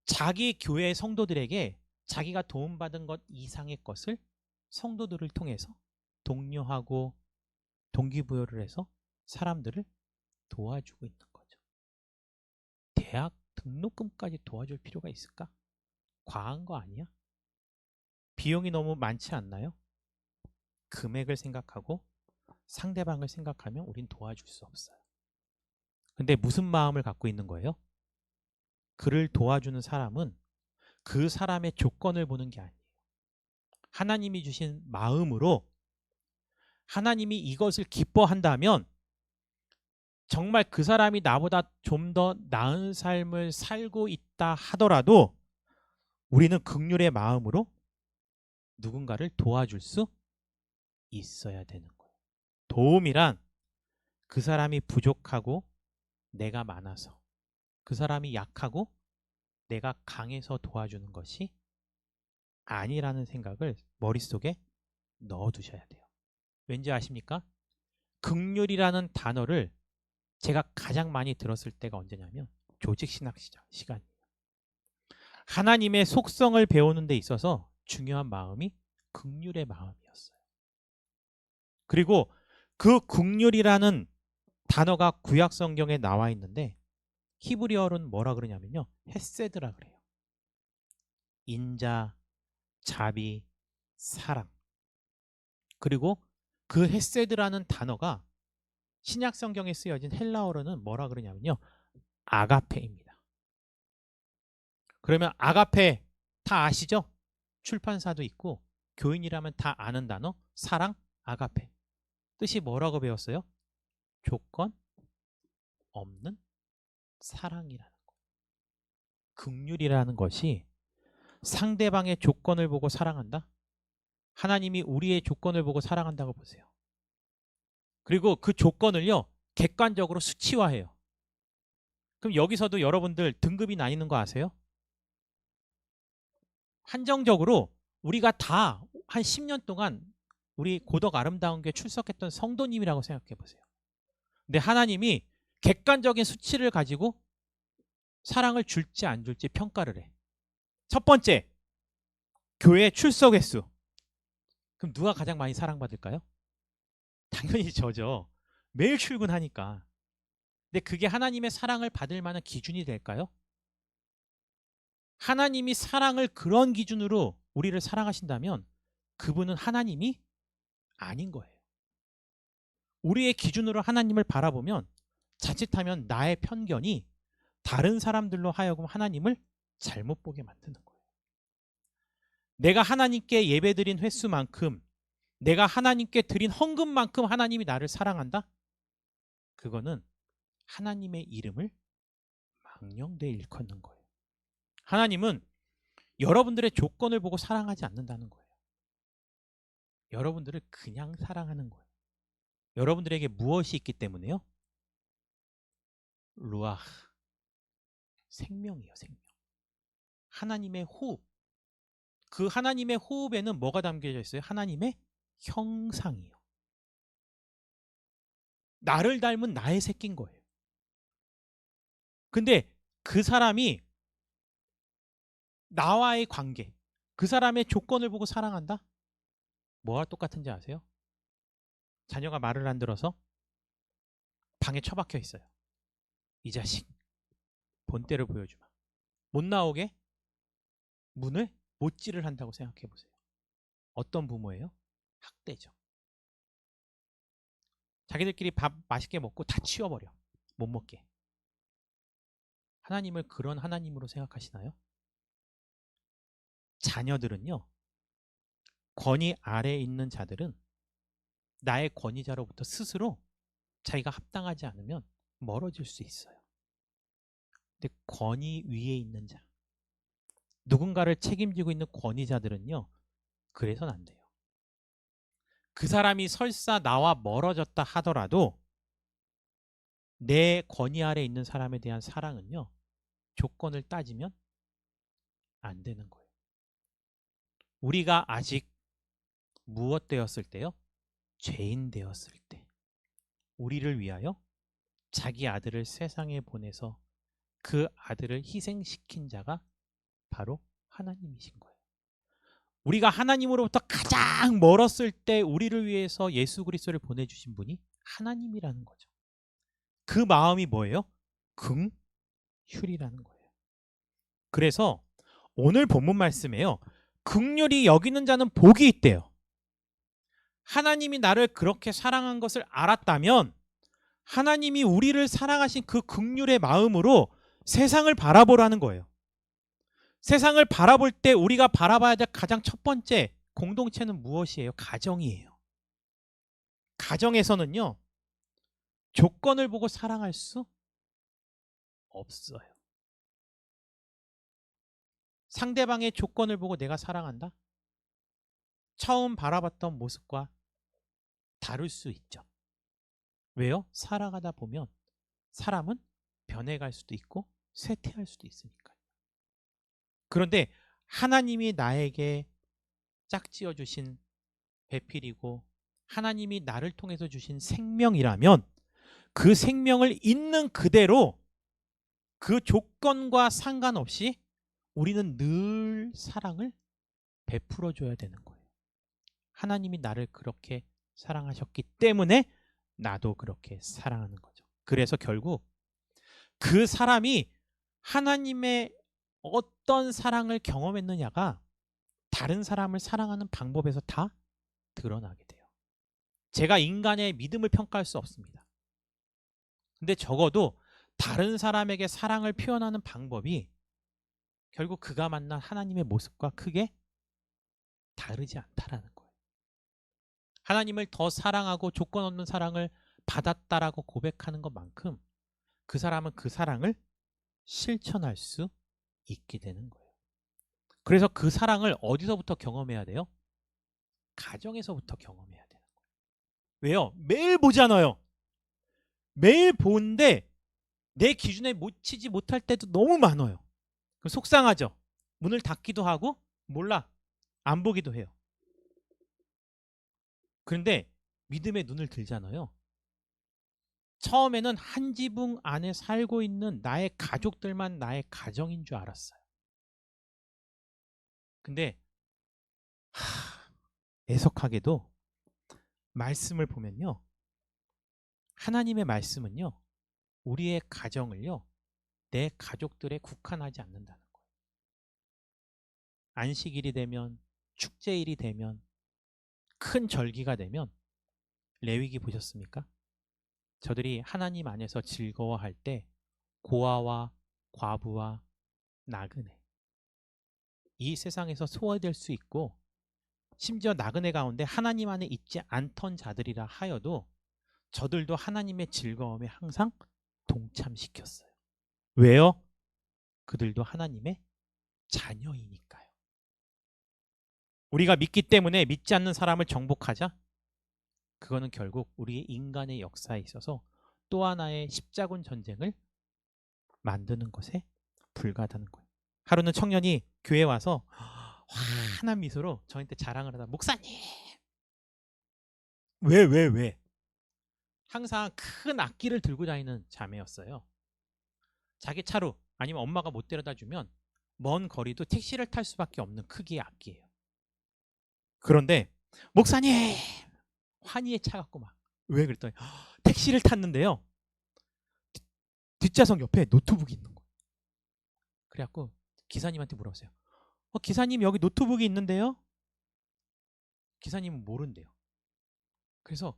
자기 교회 성도들에게 자기가 도움받은 것 이상의 것을 성도들을 통해서 독려하고 동기부여를 해서 사람들을 도와주고 있는 거죠. 대학 등록금까지 도와줄 필요가 있을까? 과한 거 아니야? 비용이 너무 많지 않나요? 금액을 생각하고 상대방을 생각하면 우린 도와줄 수 없어요. 근데 무슨 마음을 갖고 있는 거예요? 그를 도와주는 사람은 그 사람의 조건을 보는 게 아니에요. 하나님이 주신 마음으로 하나님이 이것을 기뻐한다면 정말 그 사람이 나보다 좀 더 나은 삶을 살고 있다 하더라도 우리는 긍휼의 마음으로 누군가를 도와줄 수 있어야 되는 거예요. 도움이란 그 사람이 부족하고 내가 많아서, 그 사람이 약하고 내가 강해서 도와주는 것이 아니라는 생각을 머릿속에 넣어두셔야 돼요. 왠지 아십니까? 긍휼이라는 단어를 제가 가장 많이 들었을 때가 언제냐면 조직신학 시간이에요. 하나님의 속성을 배우는 데 있어서 중요한 마음이 긍휼의 마음이었어요. 그리고 그 긍휼이라는 단어가 구약 성경에 나와 있는데 히브리어로는 뭐라 그러냐면요, 헤세드라 그래요. 인자, 자비, 사랑. 그리고 그 헤세드라는 단어가 신약 성경에 쓰여진 헬라어로는 뭐라 그러냐면요, 아가페입니다. 그러면 아가페 다 아시죠? 출판사도 있고 교인이라면 다 아는 단어, 사랑, 아가페. 뜻이 뭐라고 배웠어요? 조건 없는 사랑이라는 거예요. 긍휼이라는 것이 상대방의 조건을 보고 사랑한다? 하나님이 우리의 조건을 보고 사랑한다고 보세요. 그리고 그 조건을요, 객관적으로 수치화해요. 그럼 여기서도 여러분들 등급이 나뉘는 거 아세요? 한정적으로 우리가 다 한 10년 동안 우리 고덕 아름다운 교회 출석했던 성도님이라고 생각해 보세요. 근데 하나님이 객관적인 수치를 가지고 사랑을 줄지 안 줄지 평가를 해. 첫 번째, 교회 출석 횟수. 그럼 누가 가장 많이 사랑받을까요? 당연히 저죠. 매일 출근하니까. 근데 그게 하나님의 사랑을 받을 만한 기준이 될까요? 하나님이 사랑을 그런 기준으로 우리를 사랑하신다면 그분은 하나님이 아닌 거예요. 우리의 기준으로 하나님을 바라보면 자칫하면 나의 편견이 다른 사람들로 하여금 하나님을 잘못 보게 만드는 거예요. 내가 하나님께 예배드린 횟수만큼, 내가 하나님께 드린 헌금만큼 하나님이 나를 사랑한다? 그거는 하나님의 이름을 망령되이 일컫는 거예요. 하나님은 여러분들의 조건을 보고 사랑하지 않는다는 거예요. 여러분들을 그냥 사랑하는 거예요. 여러분들에게 무엇이 있기 때문에요? 루아흐, 생명이요, 생명. 하나님의 호흡. 그 하나님의 호흡에는 뭐가 담겨져 있어요? 하나님의 형상이요. 나를 닮은 나의 새끼인 거예요. 근데 그 사람이 나와의 관계, 그 사람의 조건을 보고 사랑한다? 뭐가 똑같은지 아세요? 자녀가 말을 안 들어서 방에 처박혀 있어요. 이 자식, 본때를 보여주마. 못 나오게 문을 못질을 한다고 생각해 보세요. 어떤 부모예요? 학대죠. 자기들끼리 밥 맛있게 먹고 다 치워버려. 못 먹게. 하나님을 그런 하나님으로 생각하시나요? 자녀들은요, 권위 아래에 있는 자들은 나의 권위자로부터 스스로 자기가 합당하지 않으면 멀어질 수 있어요. 근데 권위 위에 있는 자, 누군가를 책임지고 있는 권위자들은요, 그래서는 안 돼요. 그 사람이 설사 나와 멀어졌다 하더라도 내 권위 아래에 있는 사람에 대한 사랑은요, 조건을 따지면 안 되는 거예요. 우리가 아직 무엇 되었을 때요? 죄인 되었을 때 우리를 위하여 자기 아들을 세상에 보내서 그 아들을 희생시킨 자가 바로 하나님이신 거예요. 우리가 하나님으로부터 가장 멀었을 때 우리를 위해서 예수 그리스도를 보내주신 분이 하나님이라는 거죠. 그 마음이 뭐예요? 긍휼이라는 거예요. 그래서 오늘 본문 말씀에요, 긍휼히 여기는 자는 복이 있대요. 하나님이 나를 그렇게 사랑한 것을 알았다면 하나님이 우리를 사랑하신 그 긍휼의 마음으로 세상을 바라보라는 거예요. 세상을 바라볼 때 우리가 바라봐야 될 가장 첫 번째 공동체는 무엇이에요? 가정이에요. 가정에서는요, 조건을 보고 사랑할 수 없어요. 상대방의 조건을 보고 내가 사랑한다? 처음 바라봤던 모습과 다를 수 있죠. 왜요? 살아가다 보면 사람은 변해갈 수도 있고 쇠퇴할 수도 있으니까요. 그런데 하나님이 나에게 짝지어 주신 배필이고 하나님이 나를 통해서 주신 생명이라면 그 생명을 있는 그대로 그 조건과 상관없이 우리는 늘 사랑을 베풀어 줘야 되는 거예요. 하나님이 나를 그렇게 사랑하셨기 때문에 나도 그렇게 사랑하는 거죠. 그래서 결국 그 사람이 하나님의 어떤 사랑을 경험했느냐가 다른 사람을 사랑하는 방법에서 다 드러나게 돼요. 제가 인간의 믿음을 평가할 수 없습니다. 근데 적어도 다른 사람에게 사랑을 표현하는 방법이 결국 그가 만난 하나님의 모습과 크게 다르지 않다라는 거예요. 하나님을 더 사랑하고 조건 없는 사랑을 받았다라고 고백하는 것만큼 그 사람은 그 사랑을 실천할 수 있게 되는 거예요. 그래서 그 사랑을 어디서부터 경험해야 돼요? 가정에서부터 경험해야 되는 거예요. 왜요? 매일 보잖아요. 매일 보는데 내 기준에 못 치지 못할 때도 너무 많아요. 그럼 속상하죠. 문을 닫기도 하고 몰라. 안 보기도 해요. 그런데 믿음의 눈을 들잖아요. 처음에는 한 지붕 안에 살고 있는 나의 가족들만 나의 가정인 줄 알았어요. 근데 애석하게도 말씀을 보면요. 하나님의 말씀은요. 우리의 가정을요. 내 가족들에 국한하지 않는다는 거예요. 안식일이 되면 축제일이 되면 큰 절기가 되면 레위기 보셨습니까? 저들이 하나님 안에서 즐거워할 때 고아와 과부와 나그네 이 세상에서 소외될 수 있고 심지어 나그네 가운데 하나님 안에 있지 않던 자들이라 하여도 저들도 하나님의 즐거움에 항상 동참시켰어요. 왜요? 그들도 하나님의 자녀이니까요. 우리가 믿기 때문에 믿지 않는 사람을 정복하자? 그거는 결국 우리의 인간의 역사에 있어서 또 하나의 십자군 전쟁을 만드는 것에 불과하다는 거예요. 하루는 청년이 교회에 와서 환한 미소로 저한테 자랑을 하다 목사님 왜? 항상 큰 악기를 들고 다니는 자매였어요. 자기 차로 아니면 엄마가 못 데려다 주면 먼 거리도 택시를 탈 수밖에 없는 크기의 악기예요. 그런데 목사님 환희에 차갖고 막 왜 그랬더니 택시를 탔는데요. 뒷좌석 옆에 노트북이 있는 거예요. 그래갖고 기사님한테 물어봤어요. 기사님 여기 노트북이 있는데요. 기사님은 모른대요. 그래서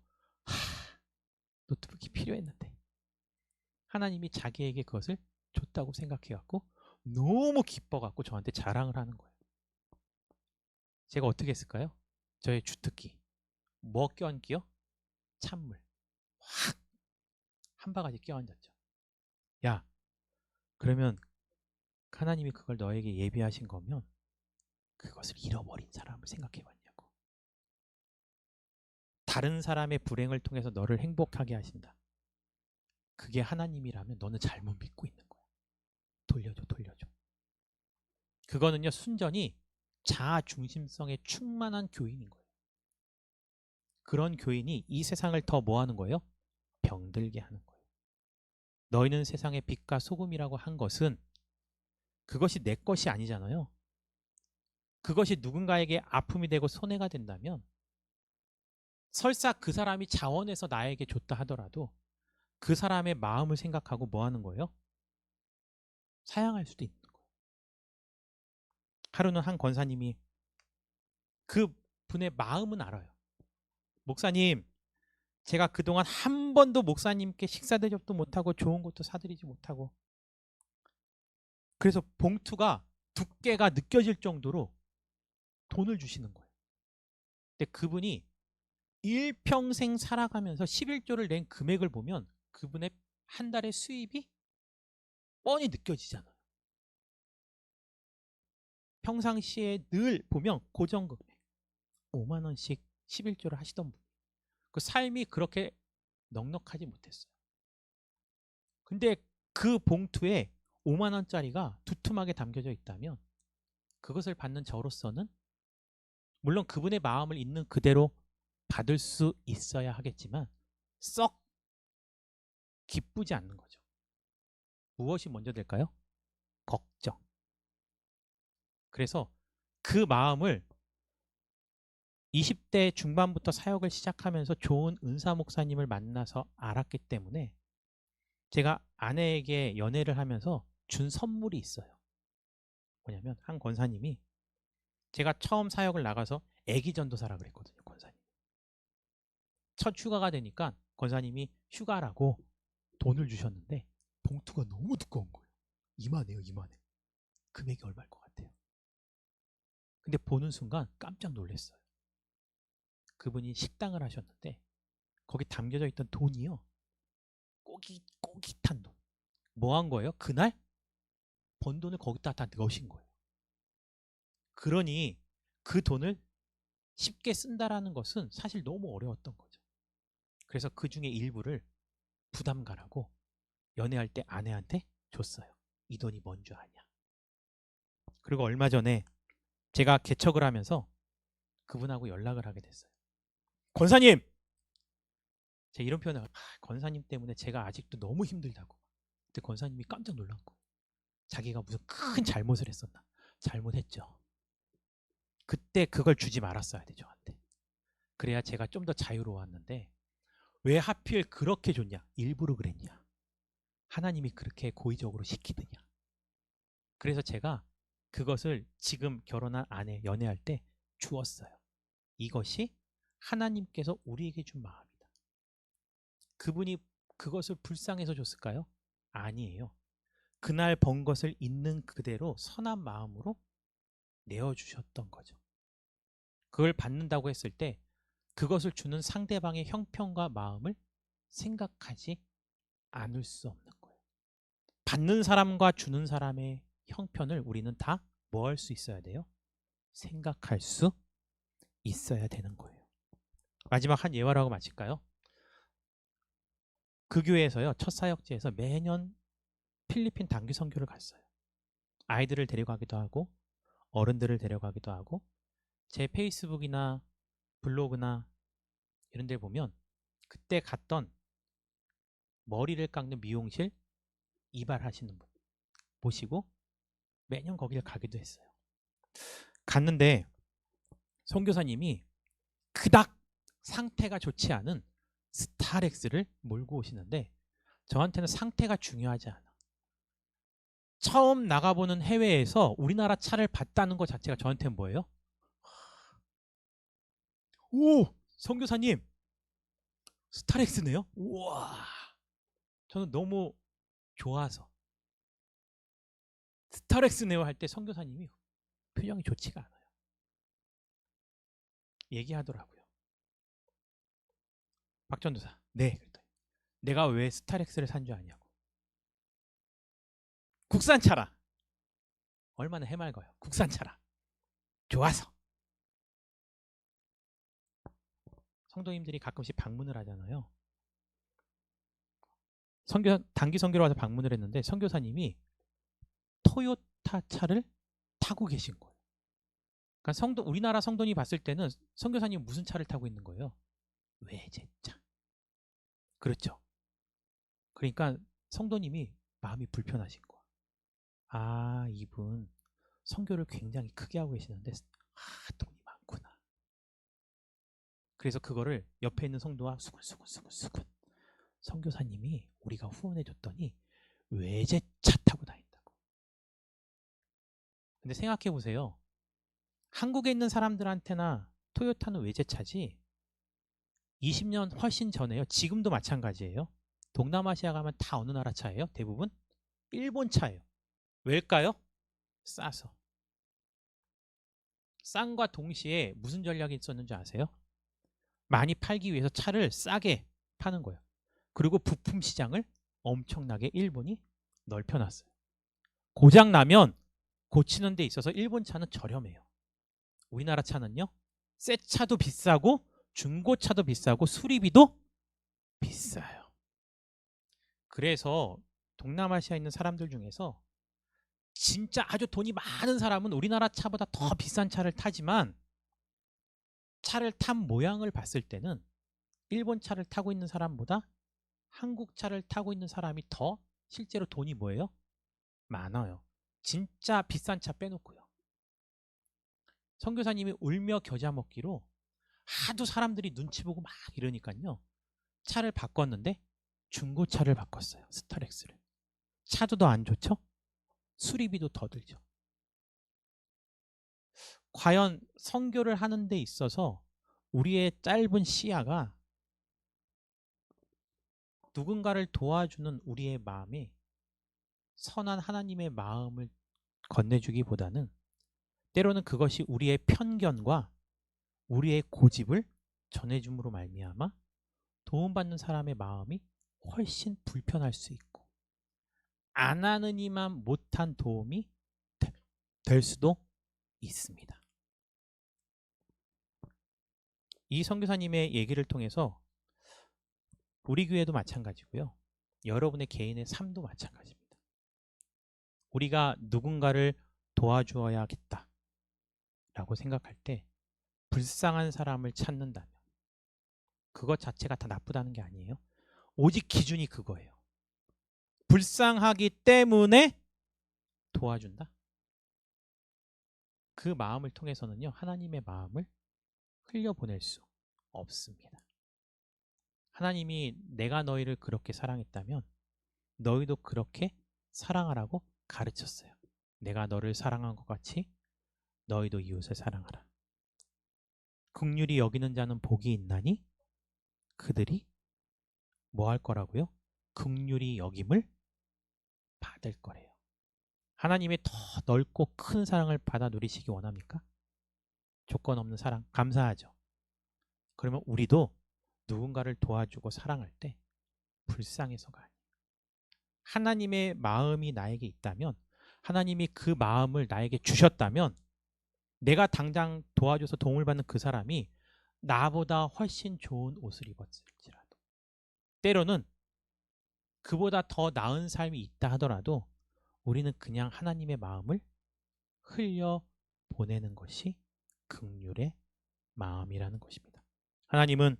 노트북이 필요했는데 하나님이 자기에게 그것을 줬다고 생각해갖고 너무 기뻐갖고 저한테 자랑을 하는 거예요. 제가 어떻게 했을까요? 저의 주특기 뭐 껴안기요? 찬물 확 한 바가지 껴안았죠. 야 그러면 하나님이 그걸 너에게 예비하신 거면 그것을 잃어버린 사람을 생각해봤냐고. 다른 사람의 불행을 통해서 너를 행복하게 하신다. 그게 하나님이라면 너는 잘못 믿고 있는 거야. 돌려줘. 그거는요 순전히 자아 중심성에 충만한 교인인 거예요. 그런 교인이 이 세상을 더 뭐 하는 거예요? 병들게 하는 거예요. 너희는 세상의 빛과 소금이라고 한 것은 그것이 내 것이 아니잖아요. 그것이 누군가에게 아픔이 되고 손해가 된다면 설사 그 사람이 자원해서 나에게 줬다 하더라도 그 사람의 마음을 생각하고 뭐 하는 거예요? 사양할 수도 있는 거예요. 하루는 한 권사님이 그 분의 마음은 알아요. 목사님 제가 그동안 한 번도 목사님께 식사 대접도 못하고 좋은 것도 사드리지 못하고 그래서 봉투가 두께가 느껴질 정도로 돈을 주시는 거예요. 근데 그분이 일평생 살아가면서 11조를 낸 금액을 보면 그분의 한 달의 수입이 뻔히 느껴지잖아요. 평상시에 늘 보면 고정금액 5만 원씩 11조를 하시던 분. 그 삶이 그렇게 넉넉하지 못했어요. 근데 그 봉투에 5만 원짜리가 두툼하게 담겨져 있다면 그것을 받는 저로서는 물론 그분의 마음을 있는 그대로 받을 수 있어야 하겠지만 썩 기쁘지 않는 거죠. 무엇이 먼저 될까요? 걱정. 그래서 그 마음을 20대 중반부터 사역을 시작하면서 좋은 은사 목사님을 만나서 알았기 때문에 제가 아내에게 연애를 하면서 준 선물이 있어요. 뭐냐면 한 권사님이 제가 처음 사역을 나가서 애기 전도사라 그랬거든요. 권사님. 첫 휴가가 되니까 권사님이 휴가라고 돈을 주셨는데 봉투가 너무 두꺼운 거예요. 이만해요. 이만해. 금액이 얼마일 것 같아요. 근데 보는 순간 깜짝 놀랐어요. 그분이 식당을 하셨는데 거기 담겨져 있던 돈이요. 꼬깃꼬깃한 돈. 뭐 한 거예요? 그날 번 돈을 거기다 다 넣으신 거예요. 그러니 그 돈을 쉽게 쓴다라는 것은 사실 너무 어려웠던 거죠. 그래서 그 중에 일부를 부담가라고 연애할 때 아내한테 줬어요. 이 돈이 뭔 줄 아냐. 그리고 얼마 전에 제가 개척을 하면서 그분하고 연락을 하게 됐어요. 권사님! 제 이런 표현을 권사님 때문에 제가 아직도 너무 힘들다고. 그때 권사님이 깜짝 놀란 거예요. 자기가 무슨 큰 잘못을 했었나. 잘못했죠. 그때 그걸 주지 말았어야 돼 저한테. 그래야 제가 좀 더 자유로웠는데 왜 하필 그렇게 줬냐. 일부러 그랬냐. 하나님이 그렇게 고의적으로 시키느냐. 그래서 제가 그것을 지금 결혼한 아내 연애할 때 주었어요. 이것이 하나님께서 우리에게 준 마음이다. 그분이 그것을 불쌍해서 줬을까요? 아니에요. 그날 번 것을 있는 그대로 선한 마음으로 내어주셨던 거죠. 그걸 받는다고 했을 때 그것을 주는 상대방의 형편과 마음을 생각하지 않을 수 없는 거예요. 받는 사람과 주는 사람의 형편을 우리는 다 뭐 할 수 있어야 돼요? 생각할 수 있어야 되는 거예요. 마지막 한 예화라고 마칠까요? 그 교회에서요. 첫 사역지에서 매년 필리핀 단기 선교를 갔어요. 아이들을 데려가기도 하고 어른들을 데려가기도 하고 제 페이스북이나 블로그나 이런 데 보면 그때 갔던 머리를 깎는 미용실 이발하시는 분 보시고 매년 거기를 가기도 했어요. 갔는데 선교사님이 그닥 상태가 좋지 않은 스타렉스를 몰고 오시는데 저한테는 상태가 중요하지 않아. 처음 나가보는 해외에서 우리나라 차를 봤다는 것 자체가 저한테는 뭐예요? 오! 선교사님! 스타렉스네요? 우와! 저는 너무 좋아서 스타렉스네요 할 때 선교사님이 표정이 좋지가 않아요. 얘기하더라고요. 박 전도사, 네. 그랬더니 내가 왜 스타렉스를 산 줄 아냐고. 국산차라. 얼마나 해맑아요. 국산차라. 좋아서. 성도님들이 가끔씩 방문을 하잖아요. 단기 선교로 와서 방문을 했는데 선교사님이 토요타 차를 타고 계신 거예요. 그러니까 우리나라 성도님이 봤을 때는 선교사님 무슨 차를 타고 있는 거예요? 외제차. 그렇죠. 그러니까 성도님이 마음이 불편하신 거야. 아, 이분 선교를 굉장히 크게 하고 계시는데 돈이 많구나. 그래서 그거를 옆에 있는 성도와 수근수근 선교사님이 우리가 후원해 줬더니 외제차 타고 다닌다고. 근데 생각해 보세요. 한국에 있는 사람들한테나 토요타는 외제차지 20년 훨씬 전에요. 지금도 마찬가지예요. 동남아시아 가면 다 어느 나라 차예요? 대부분 일본 차예요. 왜일까요? 싸서. 쌍과 동시에 무슨 전략이 있었는지 아세요? 많이 팔기 위해서 차를 싸게 파는 거예요. 그리고 부품 시장을 엄청나게 일본이 넓혀놨어요. 고장 나면 고치는 데 있어서 일본 차는 저렴해요. 우리나라 차는요, 새 차도 비싸고 중고차도 비싸고 수리비도 비싸요. 그래서 동남아시아에 있는 사람들 중에서 진짜 아주 돈이 많은 사람은 우리나라 차보다 더 비싼 차를 타지만, 차를 탄 모양을 봤을 때는 일본 차를 타고 있는 사람보다 한국 차를 타고 있는 사람이 더 실제로 돈이 뭐예요? 많아요. 진짜 비싼 차 빼놓고요. 선교사님이 울며 겨자 먹기로 하도 사람들이 눈치 보고 막 이러니까요, 차를 바꿨는데 중고차를 바꿨어요. 스타렉스를. 차도 더 안 좋죠? 수리비도 더 들죠. 과연 선교를 하는 데 있어서 우리의 짧은 시야가 누군가를 도와주는 우리의 마음에 선한 하나님의 마음을 건네주기보다는 때로는 그것이 우리의 편견과 우리의 고집을 전해줌으로 말미암아 도움받는 사람의 마음이 훨씬 불편할 수 있고, 안 하느니만 못한 도움이 될 수도 있습니다. 이 선교사님의 얘기를 통해서 우리 교회도 마찬가지고요, 여러분의 개인의 삶도 마찬가지입니다. 우리가 누군가를 도와주어야겠다 라고 생각할 때 불쌍한 사람을 찾는다면 그것 자체가 다 나쁘다는 게 아니에요. 오직 기준이 그거예요. 불쌍하기 때문에 도와준다. 그 마음을 통해서는요, 하나님의 마음을 흘려보낼 수 없습니다. 하나님이 내가 너희를 그렇게 사랑했다면 너희도 그렇게 사랑하라고 가르쳤어요. 내가 너를 사랑한 것 같이 너희도 이웃을 사랑하라. 긍휼히 여기는 자는 복이 있나니 그들이 뭐 할 거라고요? 긍휼히 여김을 받을 거래요. 하나님의 더 넓고 큰 사랑을 받아 누리시기 원합니까? 조건 없는 사랑 감사하죠. 그러면 우리도 누군가를 도와주고 사랑할 때 불쌍해서가 아니에요. 하나님의 마음이 나에게 있다면, 하나님이 그 마음을 나에게 주셨다면, 내가 당장 도와줘서 도움을 받는 그 사람이 나보다 훨씬 좋은 옷을 입었을지라도, 때로는 그보다 더 나은 삶이 있다 하더라도 우리는 그냥 하나님의 마음을 흘려 보내는 것이 긍휼의 마음이라는 것입니다. 하나님은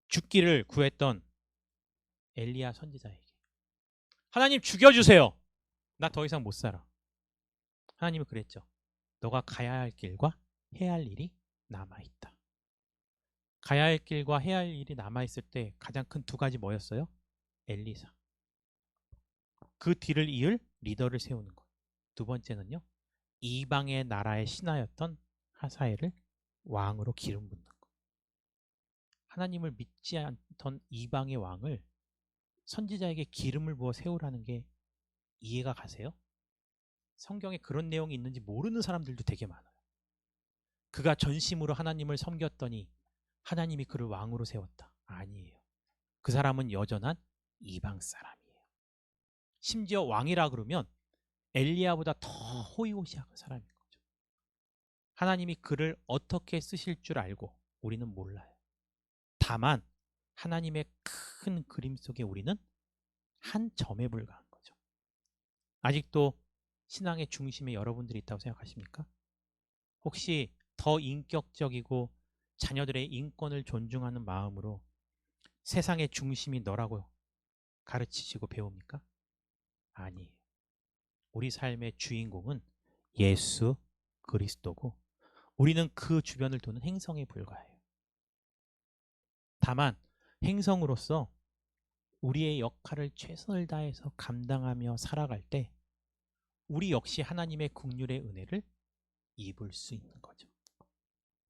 죽기를 구했던 엘리야 선지자에게 하나님 죽여주세요. 나 더 이상 못 살아. 하나님은 그랬죠. 너가 가야 할 길과 해야 할 일이 남아있다. 가야 할 길과 해야 할 일이 남아있을 때 가장 큰 두 가지 뭐였어요? 엘리사. 그 뒤를 이을 리더를 세우는 것. 두 번째는요, 이방의 나라의 신하였던 하사엘을 왕으로 기름 붓는 것. 하나님을 믿지 않던 이방의 왕을 선지자에게 기름을 부어 세우라는 게 이해가 가세요? 성경에 그런 내용이 있는지 모르는 사람들도 되게 많아요. 그가 전심으로 하나님을 섬겼더니 하나님이 그를 왕으로 세웠다. 아니에요. 그 사람은 여전한 이방 사람이에요. 심지어 왕이라 그러면 엘리야보다 더 호의호식한 사람인 거죠. 하나님이 그를 어떻게 쓰실 줄 알고 우리는 몰라요. 다만 하나님의 큰 그림 속에 우리는 한 점에 불과한 거죠. 아직도 신앙의 중심에 여러분들이 있다고 생각하십니까? 혹시 더 인격적이고 자녀들의 인권을 존중하는 마음으로 세상의 중심이 너라고 가르치시고 배웁니까? 아니에요. 우리 삶의 주인공은 예수 그리스도고 우리는 그 주변을 도는 행성에 불과해요. 다만 행성으로서 우리의 역할을 최선을 다해서 감당하며 살아갈 때 우리 역시 하나님의 긍휼의 은혜를 입을 수 있는 거죠.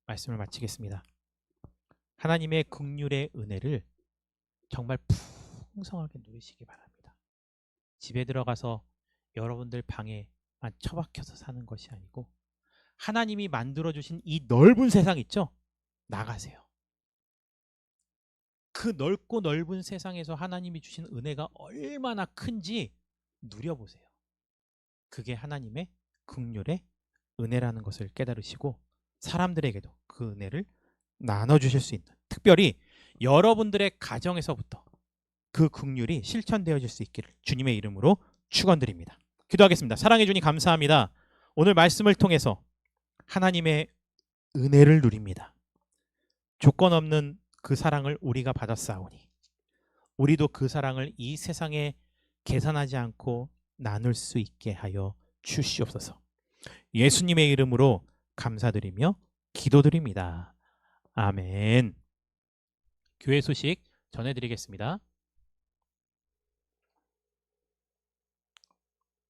말씀을 마치겠습니다. 하나님의 긍휼의 은혜를 정말 풍성하게 누리시기 바랍니다. 집에 들어가서 여러분들 방에만 처박혀서 사는 것이 아니고 하나님이 만들어주신 이 넓은 세상 있죠? 나가세요. 그 넓고 넓은 세상에서 하나님이 주신 은혜가 얼마나 큰지 누려보세요. 그게 하나님의 긍휼의 은혜라는 것을 깨달으시고 사람들에게도 그 은혜를 나눠주실 수 있는, 특별히 여러분들의 가정에서부터 그 긍휼이 실천되어질 수 있기를 주님의 이름으로 축원드립니다. 기도하겠습니다. 사랑해 주님 감사합니다. 오늘 말씀을 통해서 하나님의 은혜를 누립니다. 조건 없는 그 사랑을 우리가 받았사오니 우리도 그 사랑을 이 세상에 계산하지 않고 나눌 수 있게 하여 주시옵소서. 예수님의 이름으로 감사드리며 기도드립니다. 아멘. 교회 소식 전해드리겠습니다.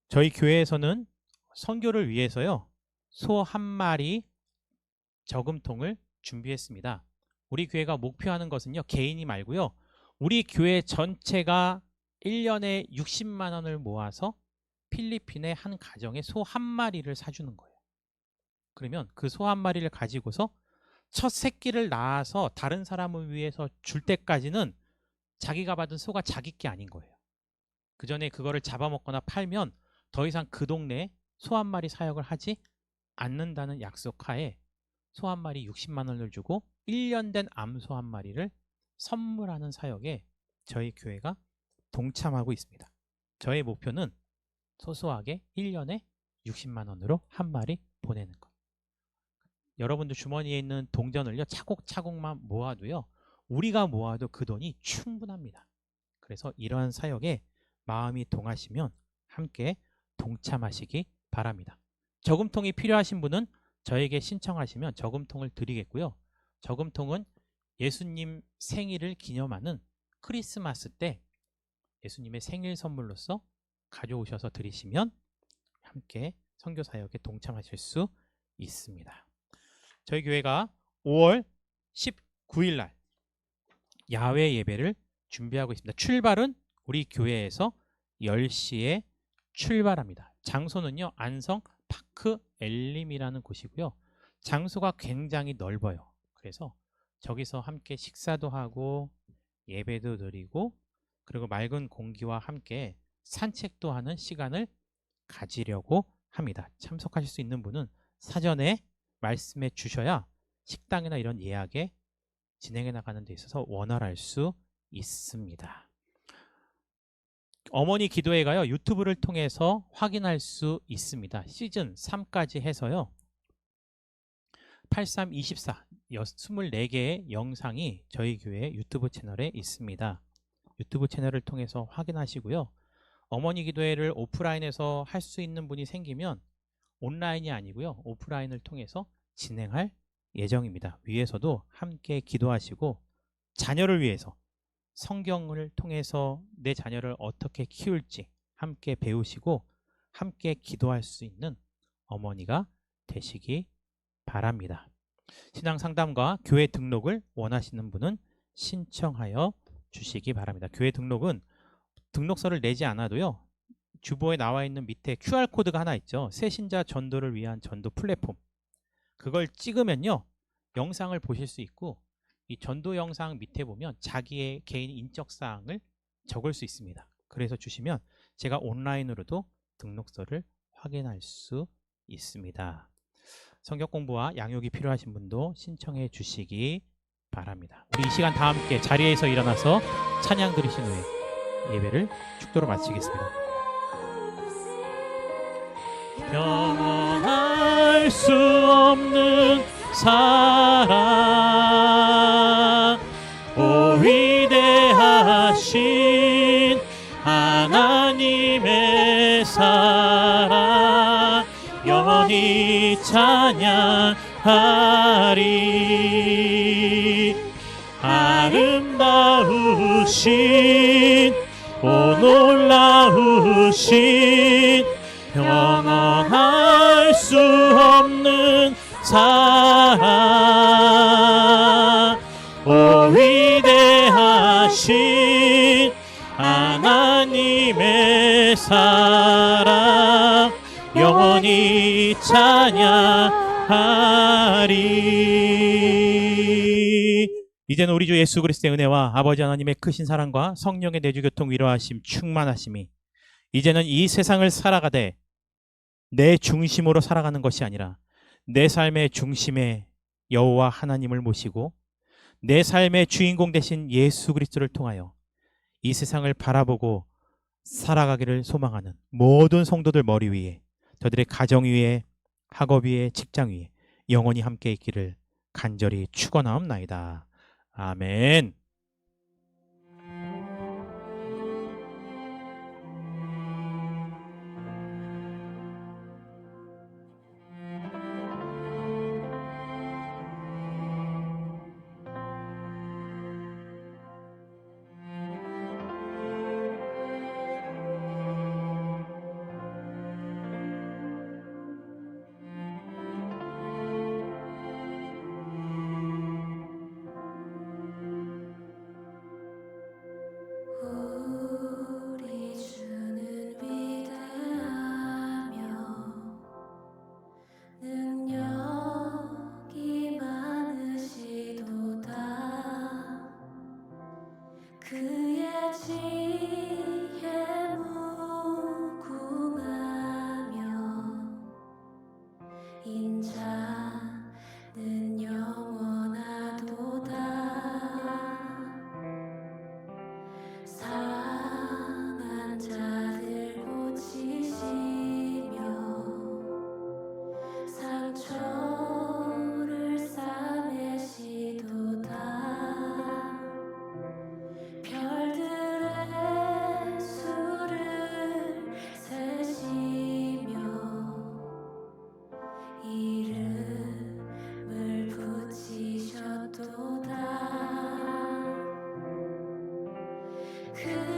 저희 교회에서는 선교를 위해서요, 소 1마리 저금통을 준비했습니다. 우리 교회가 목표하는 것은요, 개인이 말고요, 우리 교회 전체가 1년에 60만 원을 모아서 필리핀의 한 가정에 소 1마리를 사주는 거예요. 그러면 그 소 1마리를 가지고서 첫 새끼를 낳아서 다른 사람을 위해서 줄 때까지는 자기가 받은 소가 자기 게 아닌 거예요. 그 전에 그거를 잡아먹거나 팔면 더 이상 그 동네에 소 1마리 사역을 하지 않는다는 약속하에 소 1마리 60만 원을 주고 1년 된 암소 1마리를 선물하는 사역에 저희 교회가 동참하고 있습니다. 저의 목표는 소소하게 1년에 60만 원으로 1마리 보내는 것. 여러분들 주머니에 있는 동전을요, 차곡차곡만 모아도요, 우리가 모아도 그 돈이 충분합니다. 그래서 이러한 사역에 마음이 동하시면 함께 동참하시기 바랍니다. 저금통이 필요하신 분은 저에게 신청하시면 저금통을 드리겠고요. 저금통은 예수님 생일을 기념하는 크리스마스 때 예수님의 생일 선물로서 가져오셔서 드리시면 함께 선교 사역에 동참하실 수 있습니다. 저희 교회가 5월 19일 날 야외 예배를 준비하고 있습니다. 출발은 우리 교회에서 10시에 출발합니다. 장소는요, 안성 파크 엘림이라는 곳이고요. 장소가 굉장히 넓어요. 그래서 저기서 함께 식사도 하고 예배도 드리고 그리고 맑은 공기와 함께 산책도 하는 시간을 가지려고 합니다. 참석하실 수 있는 분은 사전에 말씀해 주셔야 식당이나 이런 예약에 진행해 나가는 데 있어서 원활할 수 있습니다. 어머니 기도회가요, 유튜브를 통해서 확인할 수 있습니다. 시즌 3까지 해서요, 8324 24개의 영상이 저희 교회 유튜브 채널에 있습니다. 유튜브 채널을 통해서 확인하시고요. 어머니 기도회를 오프라인에서 할 수 있는 분이 생기면 온라인이 아니고요, 오프라인을 통해서 진행할 예정입니다. 위에서도 함께 기도하시고 자녀를 위해서 성경을 통해서 내 자녀를 어떻게 키울지 함께 배우시고 함께 기도할 수 있는 어머니가 되시기 바랍니다. 신앙 상담과 교회 등록을 원하시는 분은 신청하여 주시기 바랍니다. 교회 등록은 등록서를 내지 않아도요, 주보에 나와 있는 밑에 QR코드가 하나 있죠. 새신자 전도를 위한 전도 플랫폼. 그걸 찍으면요, 영상을 보실 수 있고 이 전도 영상 밑에 보면 자기의 개인 인적사항을 적을 수 있습니다. 그래서 주시면 제가 온라인으로도 등록서를 확인할 수 있습니다. 성경 공부와 양육이 필요하신 분도 신청해 주시기 바랍니다. 우리 이 시간 다 함께 자리에서 일어나서 찬양 드리신 후에 예배를 축도로 마치겠습니다. 영원할 수 없는 사랑, 오 위대하신 하나님의 사랑, 영원히 찬양하리. 아름다우신 오 놀라우신 영원할 수 없는 사랑, 오 위대하신 하나님의 사랑, 영원히 찬양 하리. 이제는 우리 주 예수 그리스도의 은혜와 아버지 하나님의 크신 사랑과 성령의 내주교통 위로하심 충만하심이 이제는 이 세상을 살아가되 내 중심으로 살아가는 것이 아니라 내 삶의 중심에 여호와 하나님을 모시고 내 삶의 주인공 되신 예수 그리스도를 통하여 이 세상을 바라보고 살아가기를 소망하는 모든 성도들 머리 위에, 저들의 가정 위에, 학업 위에, 직장 위에 영원히 함께 있기를 간절히 축원하옵나이다. 아멘. 우리 주는 위대하며 능력이 많으시도다. 그의 지혜 무궁하며 인자는 영원하도다. 상한 자들 고치시며 상처를 싸매시도다. 별들의 수를 세시며 이름을 붙이셨도다. 그